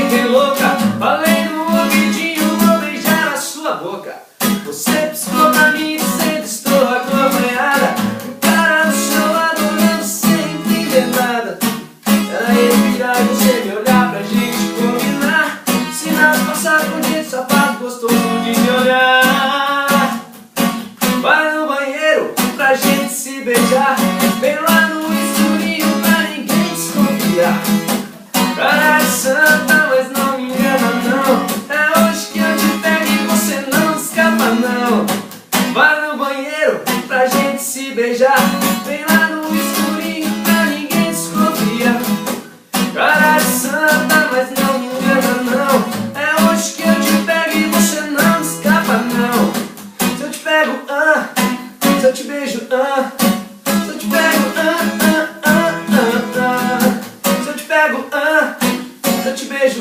fiquei louca. Falei no ouvidinho, vou beijar a sua boca. Você piscou pra mim dizendo estou acompanhada. O cara do seu lado olhando sem entender nada. Era ele virar e você me olhar pra gente combinar. Se nada passar por dia de sapato gostoso de me olhar. Vai no banheiro pra gente se beijar. Vem lá no escurinho pra ninguém desconfiar. Cara de santa, mas não me engana não. É hoje que eu te pego e você não escapa não. Vai no banheiro pra gente se beijar. Vem lá no escurinho pra ninguém desconfiar. Cara de santa, mas não me engana não. É hoje que eu te pego e você não escapa não. Se eu te pego, se eu te beijo, se eu te pego, se eu te pego, se eu te beijo,